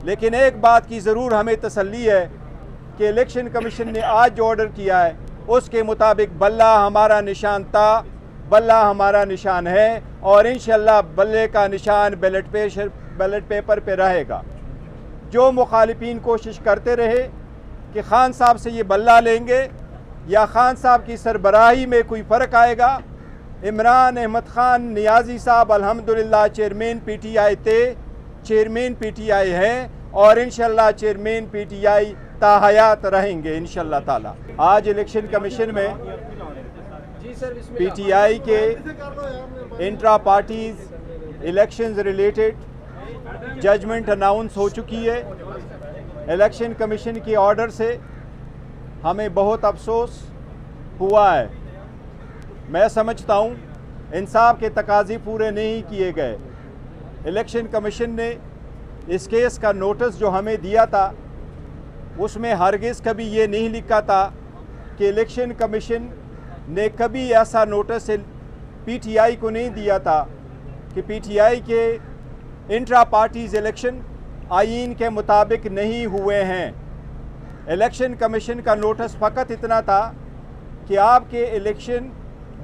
लेकिन एक बात की ज़रूर हमें तसल्ली है कि इलेक्शन कमीशन ने आज जो ऑर्डर किया है उसके मुताबिक बल्ला हमारा निशान था, बल्ला हमारा निशान है और इंशाअल्लाह बल्ले का निशान बैलेट पेपर पे रहेगा। जो मुखालिफिन कोशिश करते रहे कि खान साहब से ये बल्ला लेंगे या खान साहब की सरबराही में कोई फ़र्क आएगा, इमरान अहमद खान नियाज़ी साहब अल्हम्दुलिल्लाह चेयरमैन PTI थे, चेयरमैन PTI हैं और इंशाअल्लाह चेयरमैन PTI ताहयात रहेंगे इंशाअल्लाह ताला। आज इलेक्शन कमीशन में PTI के intra parties elections related judgment announce हो चुकी है। इलेक्शन कमीशन के ऑर्डर से हमें बहुत अफसोस हुआ है। मैं समझता हूँ इंसाफ के तकाज़े पूरे नहीं किए गए। इलेक्शन कमीशन ने इस केस का नोटिस जो हमें दिया था उसमें हरगिज़ कभी ये नहीं लिखा था कि इलेक्शन कमीशन ने कभी ऐसा नोटिस PTI को नहीं दिया था कि PTI के इंट्रा पार्टीज़ इलेक्शन आईन के मुताबिक नहीं हुए हैं। इलेक्शन कमीशन का नोटिस फ़कत इतना था कि आपके इलेक्शन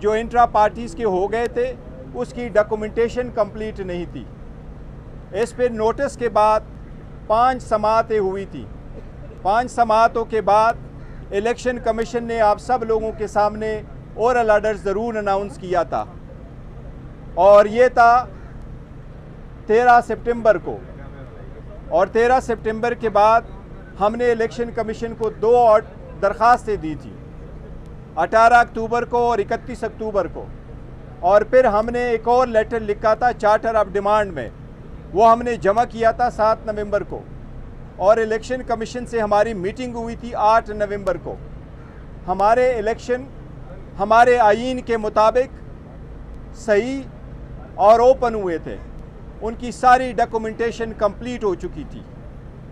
जो इंट्रा पार्टीज़ के हो गए थे उसकी डॉक्यूमेंटेशन कंप्लीट नहीं थी। इस पर नोटिस के बाद 5 समाअतें हुई थी। 5 समाअतों के बाद इलेक्शन कमीशन ने आप सब लोगों के सामने ओरल ऑर्डर ज़रूर अनाउंस किया था और ये था 13 सितंबर को। और 13 सितंबर के बाद हमने इलेक्शन कमीशन को 2 दरख्वास्तें दी थी, 18 अक्टूबर को और 31 अक्टूबर को। और फिर हमने एक और लेटर लिखा था चार्टर ऑफ डिमांड में, वो हमने जमा किया था 7 नवंबर को। और इलेक्शन कमीशन से हमारी मीटिंग हुई थी 8 नवंबर को। हमारे इलेक्शन हमारे आईन के मुताबिक सही और ओपन हुए थे, उनकी सारी डॉक्यूमेंटेशन कंप्लीट हो चुकी थी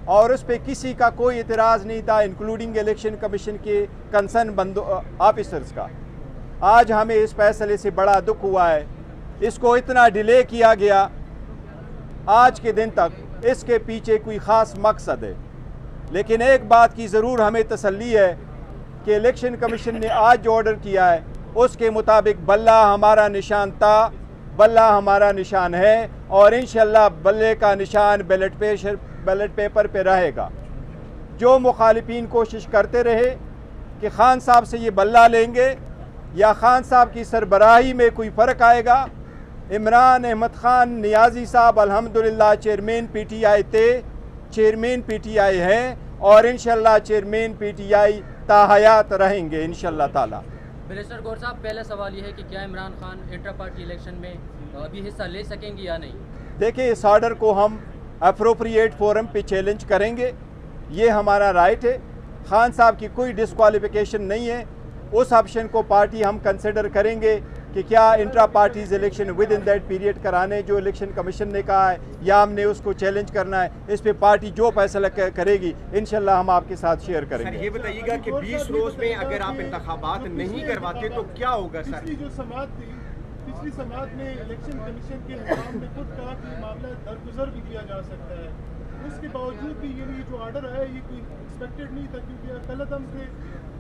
और उस पर किसी का कोई इतराज़ नहीं था, इंक्लूडिंग इलेक्शन कमीशन के कंसर्न ऑफिसर्स का। आज हमें इस फैसले से बड़ा दुख हुआ है, इसको इतना डिले किया गया आज के दिन तक, इसके पीछे कोई ख़ास मकसद है। लेकिन एक बात की ज़रूर हमें तसल्ली है कि इलेक्शन कमीशन ने आज जो ऑर्डर किया है उसके मुताबिक बल्ला हमारा निशान था, बल्ला हमारा निशान है और इंशाअल्लाह बल्ले का निशान बैलेट पेपर पे रहेगा। जो मुखालिफिन कोशिश करते रहे कि खान साहब से ये बल्ला लेंगे या खान साहब की सरबराही में कोई फ़र्क आएगा, इमरान अहमद खान नियाज़ी साहब अल्हम्दुलिल्लाह चेयरमैन PTI थे, चेयरमैन PTI हैं और इंशाअल्लाह चेयरमैन PTI ताहयात रहेंगे इंशाअल्लाह ताला। बैरिस्टर गौर साहब, पहला सवाल ये है कि क्या Imran Khan inter party election में अभी हिस्सा ले सकेंगे या नहीं? देखिए, इस ऑर्डर को हम अप्रोप्रिएट फोरम पे चैलेंज करेंगे, ये हमारा राइट है। खान साहब की कोई डिस्क्वालिफिकेशन नहीं है। उस ऑप्शन को पार्टी हम कंसिडर करेंगे कि क्या intra parties election with in that period कराने जो इलेक्शन कमीशन ने कहा है, या हमने उसको चैलेंज करना है। इस पे पार्टी जो फैसला करेगी इंशाल्लाह हम आपके साथ शेयर करेंगे। सर, ये बताइएगा कि 20 रोज में अगर आप इंतखाबात नहीं करवाते तो क्या होगा? सर, पिछली जो समाअत थी, पिछली समाअत में इलेक्शन कमीशन के निज़ाम ने खुद कहा कि मामला दरगुजर भी किया जा सकता है। उसके बावजूद भी ये जो ऑर्डर है ये कोई एक्सपेक्टेड नहीं था, क्योंकि कलदम से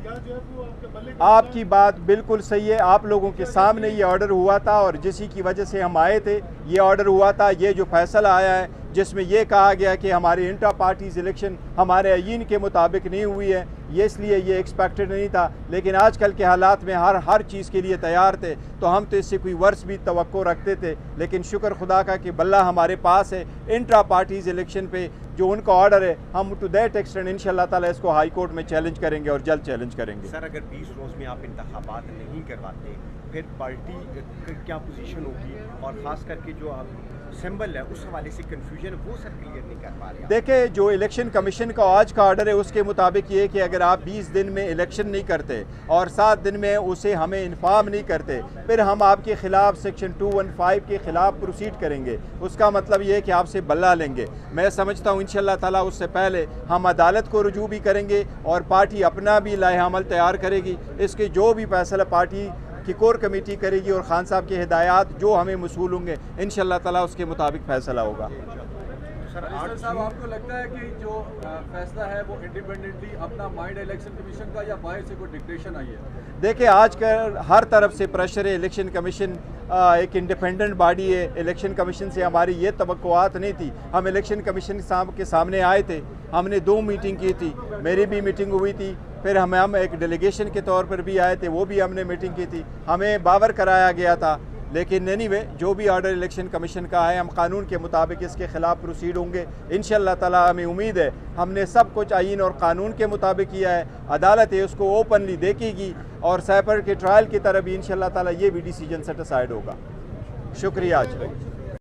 या जो है वो आपके बल्ले। आपकी बात बिल्कुल सही है। आप लोगों के सामने ये ऑर्डर हुआ था और जिसी की वजह से हम आए थे, ये ऑर्डर हुआ था। ये जो फैसला आया है जिसमें ये कहा गया कि हमारी इंट्रा पार्टीज इलेक्शन हमारे आईन के मुताबिक नहीं हुई है, ये इसलिए ये एक्सपेक्टेड नहीं था। लेकिन आजकल के हालात में हर चीज़ के लिए तैयार थे, तो हम तो इससे कोई वर्ष भी तवक्को रखते थे। लेकिन शुक्र खुदा का कि बल्ला हमारे पास है। इंट्रा पार्टीज इलेक्शन पे जो उनका ऑर्डर है, हम टू दैट एक्सटेंड इंशाल्लाह ताला इसको हाई कोर्ट में चैलेंज करेंगे और जल्द चैलेंज करेंगे। सर, अगर 20 रोज में आप इंतखाबात नहीं करवाते फिर पार्टी की क्या पोजीशन होगी? और ख़ास करके जो आप सिंबल है उस हवाले से कंफ्यूजन वो सर क्लियर नहीं कर पा रहे। देखिए, जो इलेक्शन कमीशन का आज का ऑर्डर है उसके मुताबिक ये कि अगर आप 20 दिन में इलेक्शन नहीं करते और 7 दिन में उसे हमें इन्फॉर्म नहीं करते, फिर हम आपके ख़िलाफ़ सेक्शन 215 के ख़िलाफ़ प्रोसीड करेंगे। उसका मतलब ये है कि आपसे बल्ला लेंगे। मैं समझता हूँ इंशाल्लाह ताला उससे पहले हम अदालत को रुजू भी करेंगे और पार्टी अपना भी लाएअमल तैयार करेगी। इसके जो भी फैसला पार्टी की कोर कमेटी करेगी और खान साहब के हिदायत जो हमें मसूल होंगे, इंशाल्लाह ताला उसके मुताबिक फ़ैसला होगा। सर मिनिस्टर साहब, आपको लगता है कि जो फैसला है वो इंडिपेंडेंटली अपना माइंड इलेक्शन कमीशन का या बाहर से कोई डिक्टेशन आई है? देखिए, आजकल हर तरफ से प्रेशर है। इलेक्शन कमीशन एक इंडिपेंडेंट बॉडी है। इलेक्शन कमीशन से हमारी ये तवक्कुआत नहीं थी। हम इलेक्शन कमीशन साहब के सामने आए थे, हमने 2 मीटिंग की थी, मेरी भी मीटिंग हुई थी, फिर हम एक डेलीगेशन के तौर पर भी आए थे, वो भी हमने मीटिंग की थी, हमें बावर कराया गया था। लेकिन एनीवे, जो भी ऑर्डर इलेक्शन कमीशन का है, हम कानून के मुताबिक इसके ख़िलाफ़ प्रोसीड होंगे इंशाअल्लाह ताला। हमें उम्मीद है हमने सब कुछ आईन और कानून के मुताबिक किया है। अदालत है उसको ओपनली देखेगी और साइबर के ट्रायल की तरफ भी इंशाअल्लाह ताला ये भी डिसीजन सेटिसाइड होगा। शुक्रिया।